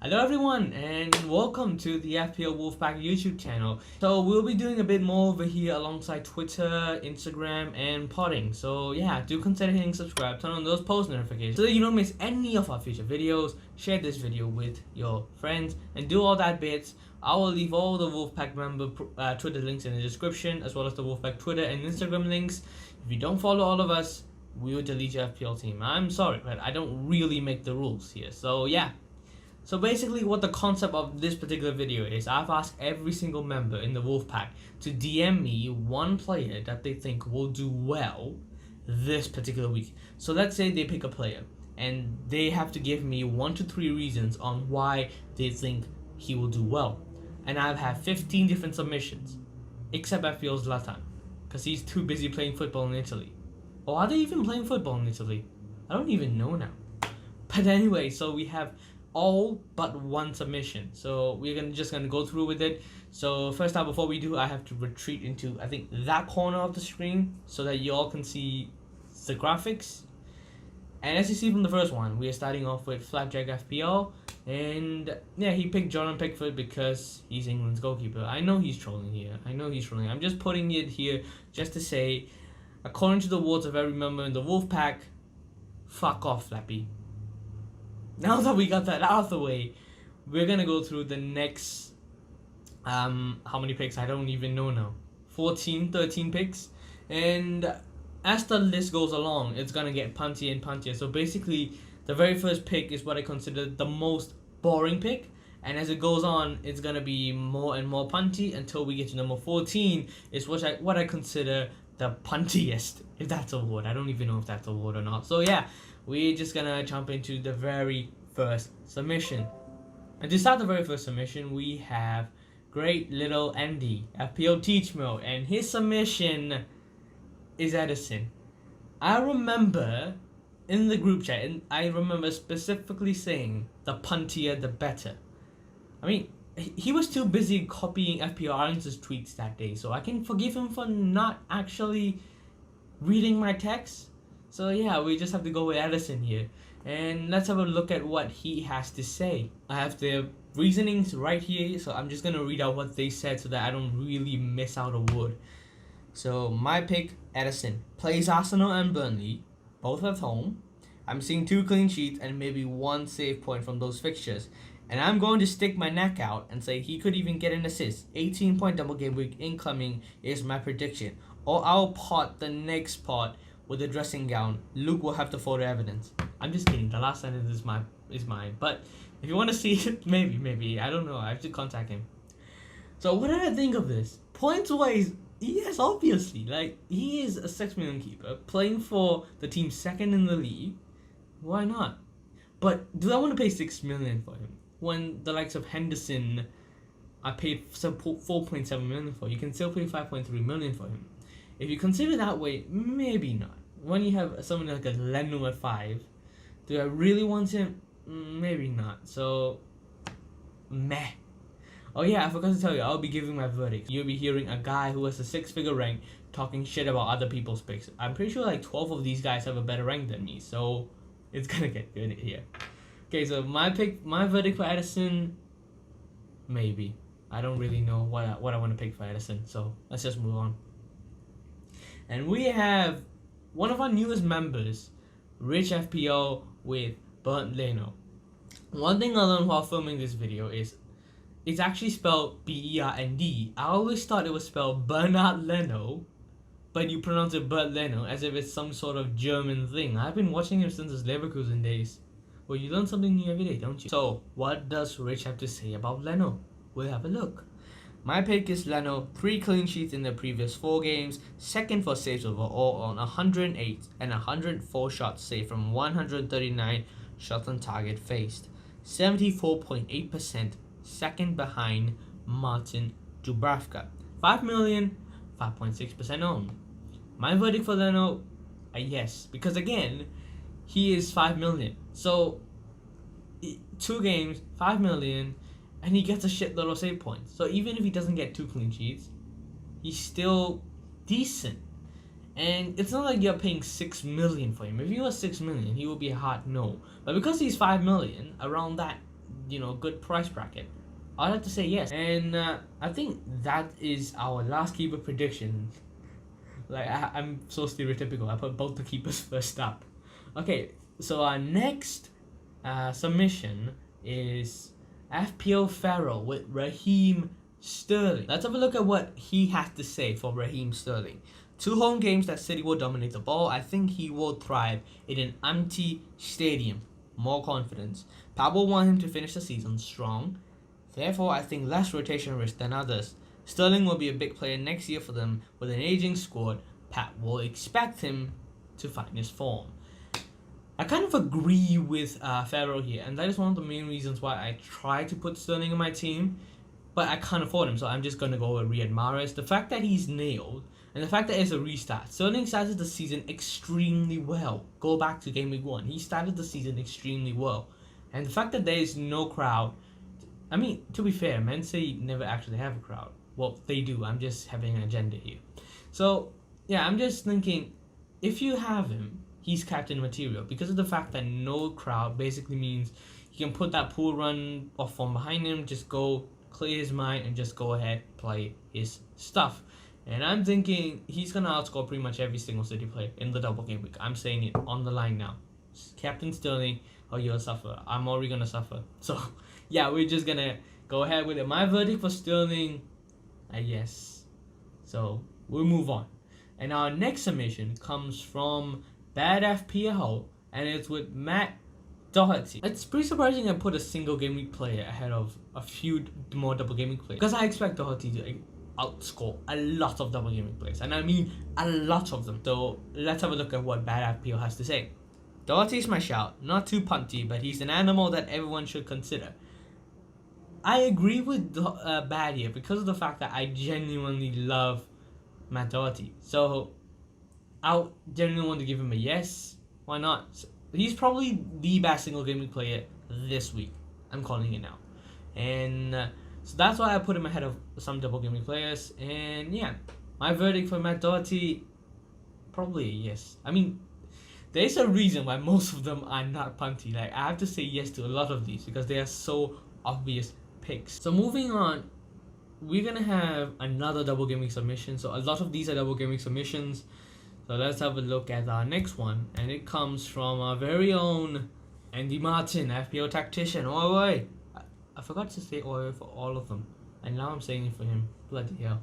Hello everyone and welcome to the FPL Wolfpack YouTube channel. So we'll be doing a bit more over here alongside Twitter, Instagram and potting. So yeah, do consider hitting subscribe, turn on those post notifications so that you don't miss any of our future videos. Share this video with your friends and do all that bits. I will leave all the Wolfpack member Twitter links in the description, as well as the Wolfpack Twitter and Instagram links. If you don't follow all of us, we will delete your FPL team. I'm sorry, but I don't really make the rules here. So yeah. So basically what the concept of this particular video is, I've asked every single member in the Wolfpack to DM me one player that they think will do well this particular week. So let's say they pick a player and they have to give me 1 to 3 reasons on why they think he will do well. And I've had 15 different submissions, except FPL Zlatan, because he's too busy playing football in Italy. Or are they even playing football in Italy? I don't even know now. But anyway, so we have all but one submission, so we're just gonna go through with it. So first up, before we do, I have to retreat into, I think, that corner of the screen so that you all can see the graphics. And as you see from the first one, we are starting off with Flapjack FPL, and yeah, he picked Jordan Pickford because he's England's goalkeeper. I know he's trolling here. I'm just putting it here just to say, according to the words of every member in the Wolfpack, fuck off, Flappy. Now that we got that out of the way, we're gonna go through the next, how many picks? I don't even know now. 14, 13 picks. And as the list goes along, it's gonna get puntier and puntier. So basically, the very first pick is what I consider the most boring pick. And as it goes on, it's gonna be more and more punty until we get to number 14, is what I consider the puntiest, if that's a word. I don't even know if that's a word or not. So yeah, we're just gonna jump into the very first submission. And to start the very first submission, we have Great Little Andy, FPL Teach Mode, and his submission is Ederson. I remember in the group chat, and I remember specifically saying the puntier the better. I mean, he was too busy copying FPL Arlen's tweets that day, so I can forgive him for not actually reading my text. So yeah, we just have to go with Ederson here. And let's have a look at what he has to say. I have the reasonings right here, so I'm just going to read out what they said so that I don't really miss out a word. So my pick, Ederson. Plays Arsenal and Burnley, both at home. I'm seeing 2 clean sheets and maybe 1 save point from those fixtures. And I'm going to stick my neck out and say he could even get an assist. 18-point double game week incoming is my prediction. Or I'll pot the next pot with a dressing gown. Luke will have the photo evidence. I'm just kidding. The last sentence is mine. But if you want to see it, maybe. I don't know. I have to contact him. So what did I think of this? Points wise, yes, obviously. Like, he is a 6 million keeper playing for the team second in the league. Why not? But do I want to pay 6 million for him when the likes of Henderson I paid 4.7 million for? You can still pay 5.3 million for him. If you consider that way, maybe not. When you have someone like a LENO at 5, do I really want him? Maybe not. So, meh. Oh yeah, I forgot to tell you, I'll be giving my verdict. You'll be hearing a guy who has a 6-figure rank talking shit about other people's picks. I'm pretty sure like 12 of these guys have a better rank than me, so it's gonna get good here. Okay, so my verdict for Ederson, maybe. I don't really know what I want to pick for Ederson, so let's just move on. And we have one of our newest members, Rich FPL with BERND LENO. One thing I learned while filming this video is it's actually spelled B-E-R-N-D. I always thought it was spelled Bernard Leno, but you pronounce it BERND LENO as if it's some sort of German thing. I've been watching him since his Leverkusen days. Well, you learn something new every day, don't you? So, what does Rich have to say about Leno? We'll have a look. My pick is Leno, 3 clean sheets in the previous 4 games, second for saves overall on 108 and 104 shots saved from 139 shots on target faced. 74.8%, second behind Martin Dubravka. 5 million, 5.6% owned. My verdict for Leno, a yes, because again, he is 5 million. So, 2 games, 5 million, and he gets a shitload of save points. So even if he doesn't get 2 clean sheets, he's still decent. And it's not like you're paying 6 million for him. If he was 6 million, he would be a hard no. But because he's 5 million, around that good price bracket, I'd have to say yes. And I think that is our last keeper prediction. Like I'm so stereotypical. I put both the keepers first up. Okay, so our next submission is FPL Pharaoh with Raheem Sterling. Let's have a look at what he has to say for Raheem Sterling. 2 home games that City will dominate the ball. I think he will thrive in an empty stadium. More confidence. Pep will want him to finish the season strong. Therefore, I think less rotation risk than others. Sterling will be a big player next year for them. With an aging squad, Pep will expect him to find his form. I kind of agree with Pharaoh here, and that is one of the main reasons why I try to put Sterling in my team, but I can't afford him, so I'm just going to go with Riyad Mahrez. The fact that he's nailed, and the fact that it's a restart. Sterling started the season extremely well. Go back to game week 1. He started the season extremely well. And the fact that there is no crowd, I mean, to be fair, Man City never actually have a crowd. Well, they do. I'm just having an agenda here. So, yeah, I'm just thinking, if you have him, he's captain material. Because of the fact that no crowd basically means you can put that pool run off from behind him, just go clear his mind and just go ahead, play his stuff. And I'm thinking he's going to outscore pretty much every single City player in the double game week. I'm saying it on the line now. Captain Sterling, or you'll suffer. I'm already going to suffer. So, yeah, we're just going to go ahead with it. My verdict for Sterling, yes. So, we'll move on. And our next submission comes from Bad FPL, and it's with Matt Doherty. It's pretty surprising I put a single game week player ahead of a few more double game week players, because I expect Doherty to outscore a lot of double game week players, and I mean a lot of them. So let's have a look at what Bad FPL has to say. Doherty's my shout. Not too punty, but he's an animal that everyone should consider. I agree with Bad here because of the fact that I genuinely love Matt Doherty. So I genuinely want to give him a yes. Why not? He's probably the best single game week player this week. I'm calling it now. And so that's why I put him ahead of some double game week players. And yeah, my verdict for Matt Doherty, probably a yes. I mean, there's a reason why most of them are not punty. Like, I have to say yes to a lot of these because they are so obvious picks. So moving on, we're going to have another double game week submission. So a lot of these are double game week submissions. So let's have a look at our next one. And it comes from our very own Andy Martin, FPL tactician. Oh, wait. I forgot to say oil for all of them. And now I'm saying it for him. Bloody hell.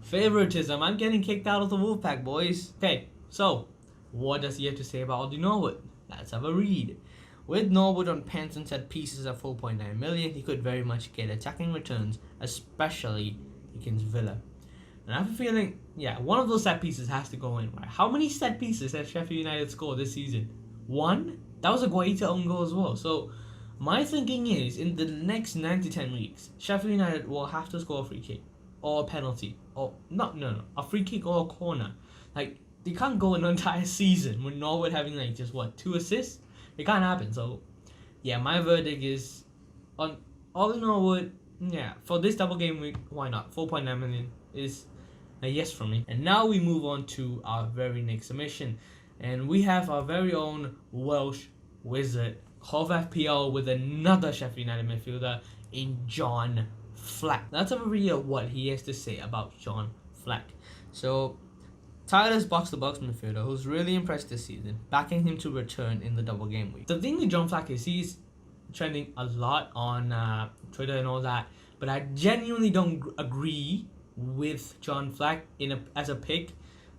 Favoritism. I'm getting kicked out of the Wolfpack, boys. Okay, so what does he have to say about Norwood? Let's have a read. With Norwood on pens and set pieces at 4.9 million, he could very much get attacking returns, especially against Villa. And I have a feeling, yeah, one of those set pieces has to go in, right? How many set pieces have Sheffield United scored this season? 1? That was a Guaita own goal as well. So my thinking is, in the next 9 to 10 weeks, Sheffield United will have to score a free kick or a penalty, or a free kick or a corner. Like, they can't go an entire season with Norwood having like just 2 assists. It can't happen. So yeah, my verdict is on all in Norwood. Yeah, for this double game week, why not? 4.9 million is a yes from me. And now we move on to our very next submission, and we have our very own Welsh wizard of FPL with another Sheffield United midfielder in John Fleck. Let's have a read of what he has to say about John Fleck. So, tireless box-to-box midfielder who's really impressed this season, backing him to return in the double game week. The thing with John Fleck is he's trending a lot on Twitter and all that, but I genuinely don't agree with John Fleck as a pick.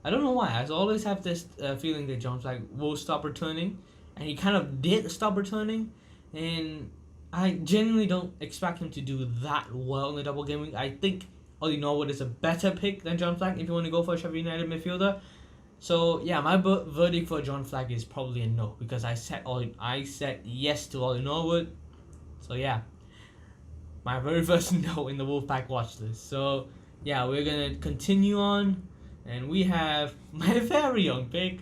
I don't know why. I always have this feeling that John Fleck will stop returning, and he kind of did stop returning, and I genuinely don't expect him to do that well in the double game week. I think Ollie Norwood is a better pick than John Fleck if you want to go for a Sheffield United midfielder. So yeah, my verdict for John Fleck is probably a no, because I said yes to Ollie Norwood. So yeah, my very first no in the Wolfpack Watchlist. So yeah, we're gonna continue on, and we have my very own pick,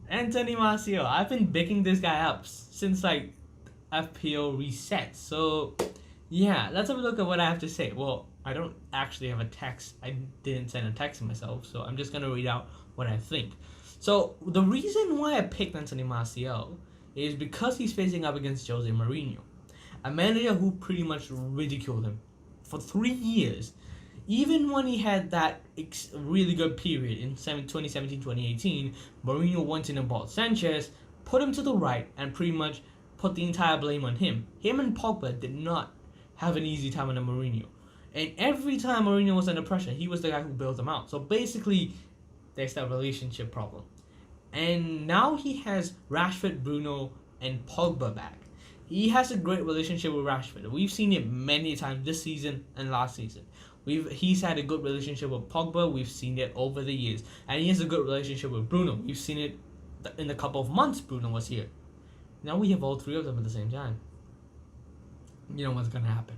Anthony Martial. I've been picking this guy up since like FPL reset. So yeah, let's have a look at what I have to say. Well, I don't actually have a text. I didn't send a text to myself, so I'm just gonna read out what I think. So the reason why I picked Anthony Martial is because he's facing up against Jose Mourinho. A manager who pretty much ridiculed him for 3 years. Even when he had that really good period in 2017-2018, Mourinho went in and bought Sanchez, put him to the right, and pretty much put the entire blame on him. Him and Pogba did not have an easy time under Mourinho. And every time Mourinho was under pressure, he was the guy who bailed them out. So basically, there's that relationship problem. And now he has Rashford, Bruno, and Pogba back. He has a great relationship with Rashford. We've seen it many times this season and last season. He's had a good relationship with Pogba. We've seen it over the years. And he has a good relationship with Bruno. We've seen it in the couple of months Bruno was here. Now we have all three of them at the same time. You know what's going to happen.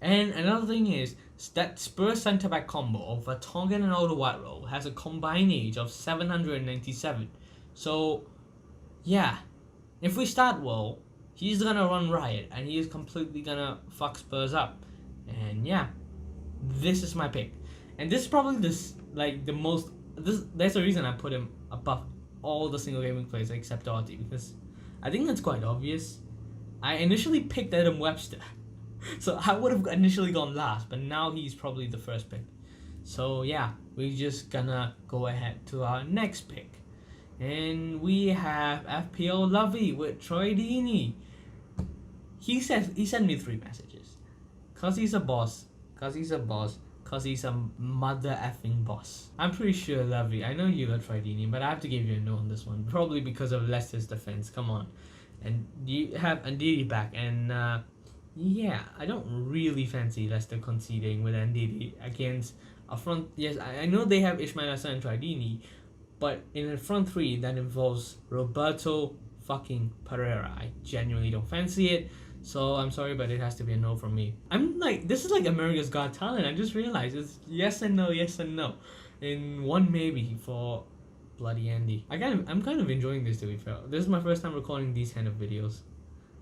And another thing is that Spurs centre-back combo of Vertonghen and Alderweireld has a combined age of 797. So, yeah, if we start well, he's going to run riot and he is completely going to fuck Spurs up. And yeah, this is my pick. And this is probably there's a reason I put him above all the single gaming players except Doherty, because I think that's quite obvious. I initially picked Adam Webster. So I would have initially gone last, but now he's probably the first pick. So yeah, we're just gonna go ahead to our next pick. And we have FPL Lovey with Troy Deeney. He sent me 3 messages. Cause he's a boss, cause he's a mother effing boss. I'm pretty sure, Lovey, I know you got Troy Deeney, but I have to give you a no on this one. Probably because of Leicester's defense, come on. And you have Ndidi back, and yeah, I don't really fancy Leicester conceding with Ndidi against a front. Yes, I know they have Ismail Assar and Troy Deeney, but in a front 3 that involves Roberto fucking Pereira. I genuinely don't fancy it. So I'm sorry, but it has to be a no from me. I'm like, this is like America's Got Talent. I just realized it's yes and no, in one maybe for bloody Andy. I'm kind of enjoying this, to be fair. This is my first time recording these kind of videos.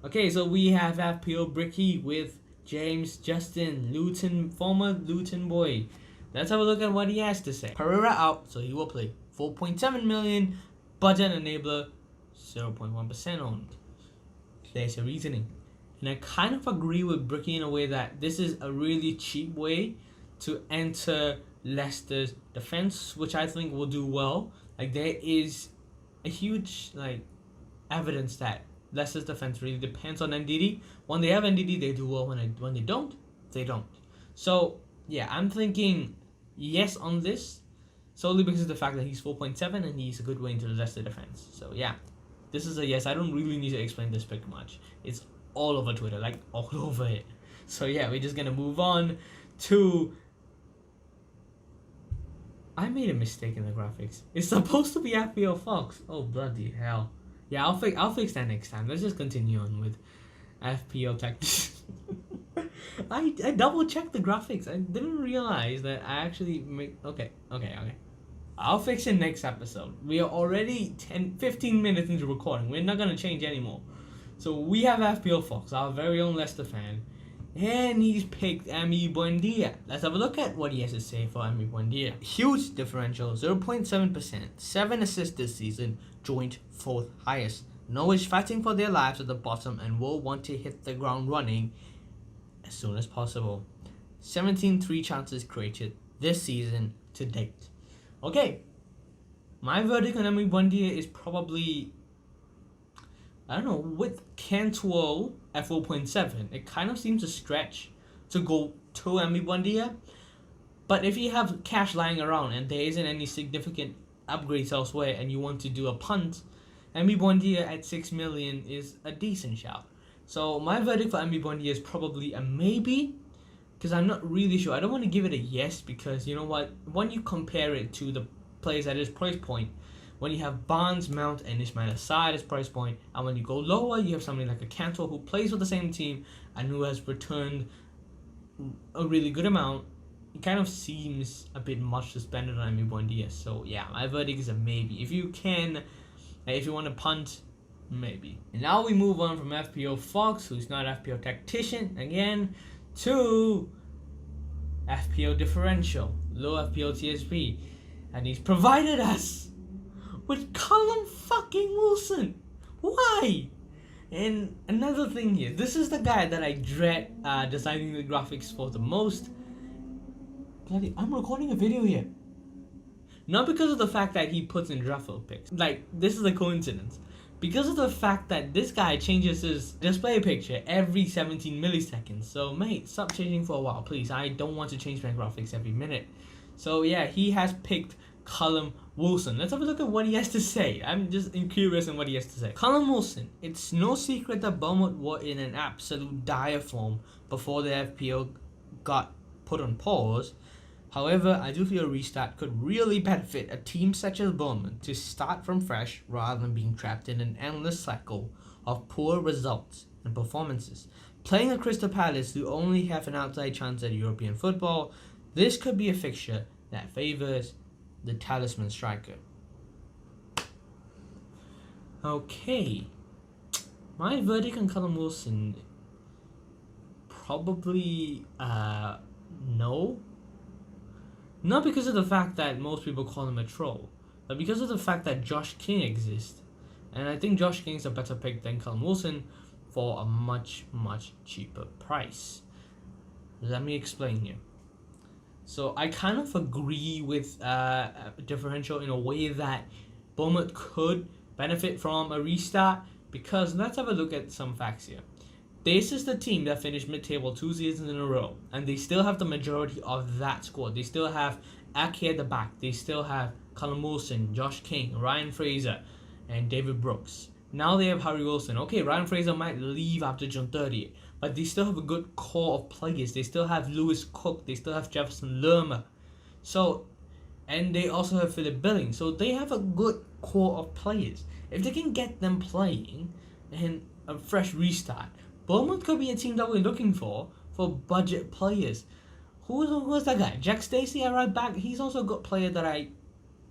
Okay, so we have FPL Bricky with James Justin, former Luton boy. Let's have a look at what he has to say. Pereira out, so he will play. 4.7 million, budget enabler, 0.1% owned. There's a reasoning. And I kind of agree with Bricky in a way that this is a really cheap way to enter Leicester's defense, which I think will do well. Like, there is a huge evidence that Leicester's defense really depends on Ndidi. When they have Ndidi, they do well. When they don't, they don't. So yeah, I'm thinking yes on this, solely because of the fact that he's 4.7 and he's a good way into the Leicester defense. So yeah, this is a yes. I don't really need to explain this pick much. It's all over Twitter, like all over it. So yeah, we're just gonna move on to. I made a mistake in the graphics. It's supposed to be FPL Fox. Oh bloody hell! Yeah, I'll fix that next time. Let's just continue on with FPL Tactics. I double checked the graphics. I didn't realize that I actually make. Okay. I'll fix it next episode. We are already 15 minutes into recording. We're not gonna change anymore. So we have FPL Fox, our very own Leicester fan, and he's picked Emi Buendia. Let's have a look at what he has to say for Emi Buendia. Huge differential, 0.7%, 7 assists this season, joint 4th highest. Norwich fighting for their lives at the bottom and will want to hit the ground running as soon as possible. 17 3 chances created this season to date. Okay, my verdict on Emi Buendia is probably, I don't know, with Cantwell at 4.7, it kind of seems a stretch to go to Emi Buendia. But if you have cash lying around and there isn't any significant upgrades elsewhere and you want to do a punt, Emi Buendia at 6 million is a decent shout. So my verdict for Emi Buendia is probably a maybe, because I'm not really sure. I don't want to give it a yes, because you know what, when you compare it to the players at his price point, when you have Barnes, Mount, and Ismail Assar at his price point, and when you go lower, you have somebody like a Cantwell who plays with the same team and who has returned a really good amount, it kind of seems a bit much to spend it on Emi Buendia. So yeah, my verdict is a maybe. If you want to punt, maybe. And now we move on from FPL Fox, who's not FPL Tactician, again, to FPL Differential, low FPL TSP. And he's provided us with CALLUM fucking Wilson. Why? And another thing here, this is the guy that I dread designing the graphics for the most. Bloody, I'm recording a video here. Not because of the fact that he puts in draft pics. Like, this is a coincidence. Because of the fact that this guy changes his display picture every 17 milliseconds. So, mate, stop changing for a while, please. I don't want to change my graphics every minute. So, yeah, he has picked CALLUM Wilson. Let's have a look at what he has to say. I'm just curious on what he has to say. CALLUM Wilson. It's no secret that Bournemouth were in an absolute dire form before the FPL got put on pause. However, I do feel a restart could really benefit a team such as Bournemouth to start from fresh rather than being trapped in an endless cycle of poor results and performances. Playing a Crystal Palace who only have an outside chance at European football, this could be a fixture that favours the talisman striker. Okay. My verdict on CALLUM Wilson, probably no. Not because of the fact that most people call him a troll, but because of the fact that Josh King exists. And I think Josh King is a better pick than CALLUM Wilson for a much, much cheaper price. Let me explain here. So I kind of agree with differential in a way that Bournemouth could benefit from a restart, because let's have a look at some facts here. This is the team that finished mid-table 2 seasons in a row, and they still have the majority of that squad. They still have Ake at the back. They still have CALLUM Wilson, Josh King, Ryan Fraser, and David Brooks. Now they have Harry Wilson. Okay, Ryan Fraser might leave after June 30th, but they still have a good core of players. They still have Lewis Cook. They still have Jefferson Lerma. So, and they also have Philip Billing. So they have a good core of players. If they can get them playing and a fresh restart, Bournemouth could be a team that we're looking for budget players. Who's that guy? Jack Stacey at right back. He's also a good player that I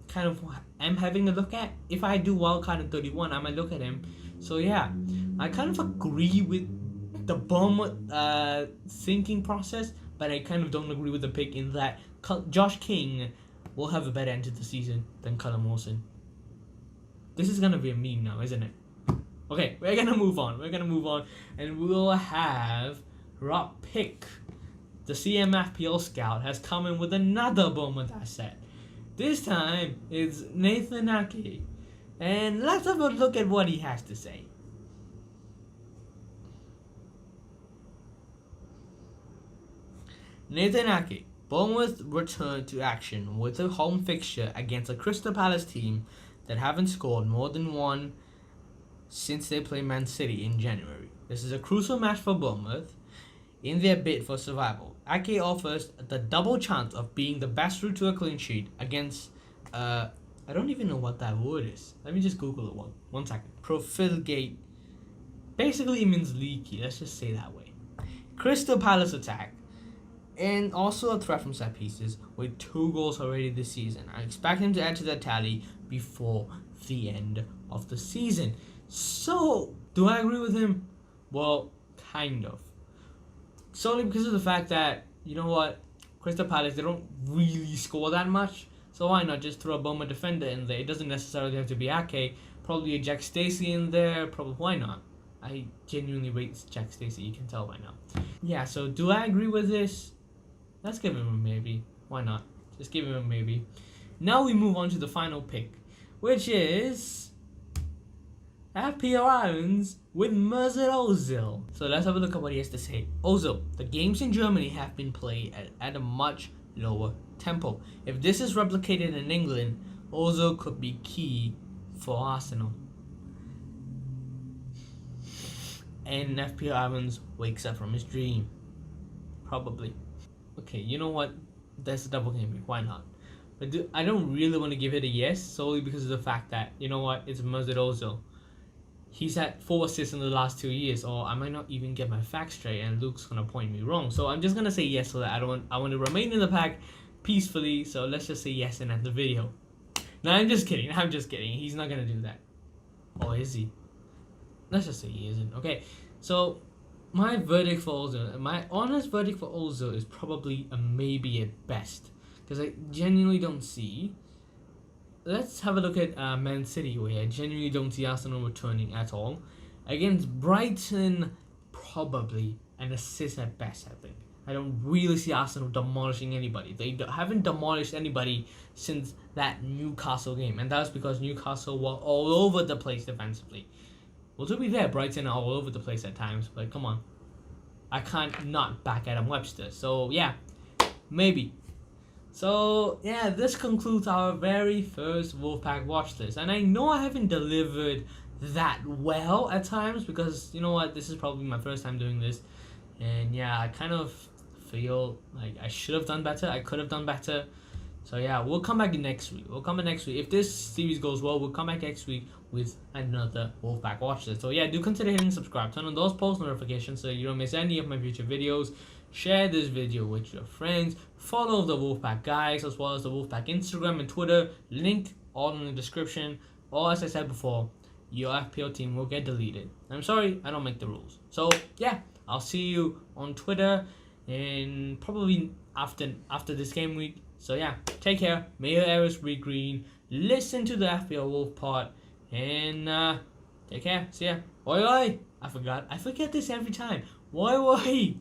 kind of am having a look at. If I do wildcard at 31, I might look at him. So yeah, I kind of agree with the Bournemouth thinking process, but I kind of don't agree with the pick in that Josh King will have a better end to the season than CALLUM Wilson. This is gonna be a meme now, isn't it? Okay, we're gonna move on, and we'll have Rob Pick. The CMFPL scout has come in with another Bournemouth asset. This time, it's Nathan Ake. And let's have a look at what he has to say. Nathan Ake. Bournemouth returned to action with a home fixture against a Crystal Palace team that haven't scored more than one since they played Man City in January. This is a crucial match for Bournemouth in their bid for survival. Ake offers the double chance of being the best route to a clean sheet against, I don't even know what that word is. Let me just Google it one second. Profligate. Basically it means leaky, let's just say that way. Crystal Palace attack. And also a threat from set pieces with 2 goals already this season. I expect him to add to that tally before the end of the season. So, do I agree with him? Well, kind of. Solely because of the fact that, you know what, Crystal Palace, they don't really score that much. So why not just throw a Bournemouth defender in there? It doesn't necessarily have to be Ake. Probably a Jack Stacey in there. Probably, why not? I genuinely rate Jack Stacey, you can tell by now. Yeah, so do I agree with this? Let's give him a maybe. Why not? Just give him a maybe. Now we move on to the final pick, which is FPL Irons with Mesut Ozil. So let's have a look at what he has to say. Ozil, the games in Germany have been played at a much lower tempo. If this is replicated in England, Ozil could be key for Arsenal. And FPL Irons wakes up from his dream. Probably. Okay, you know what? That's a double game. Why not? But I don't really want to give it a yes, solely because of the fact that, you know what, it's Mesut Ozil. He's had 4 assists in the last 2 years, or I might not even get my facts straight, and Luke's gonna point me wrong. So I'm just gonna say yes, so that I want to remain in the pack peacefully. So let's just say yes and end the video. No, I'm just kidding. He's not gonna do that. Or is he? Let's just say he isn't. Okay, so my verdict for Ozil, my honest verdict for Ozil is probably a maybe at best, because I genuinely don't see. Let's have a look at Man City, where I genuinely don't see Arsenal returning at all. Against Brighton, probably an assist at best, I think. I don't really see Arsenal demolishing anybody. They haven't demolished anybody since that Newcastle game. And that's because Newcastle were all over the place defensively. Well, to be fair, Brighton are all over the place at times. But come on. I can't not back Adam Webster. So, yeah. Maybe. So, yeah, this concludes our very first Wolfpack watch list. And I know I haven't delivered that well at times because, you know what, this is probably my first time doing this. And, yeah, I kind of feel like I should have done better. I could have done better. So, yeah, we'll come back next week. If this series goes well, we'll come back next week with another Wolfpack watch list. So, yeah, do consider hitting subscribe. Turn on those post notifications so you don't miss any of my future videos. Share this video with your friends. Follow the Wolfpack guys as well as the Wolfpack Instagram and Twitter. Link all in the description. Or as I said before, your FPL team will get deleted. I'm sorry, I don't make the rules. So yeah, I'll see you on Twitter and probably after this game week. So yeah, take care. May your arrows be green. Listen to the FPL Wolf Pod and take care. See ya. Oi oi. I forget this every time. Oi oi.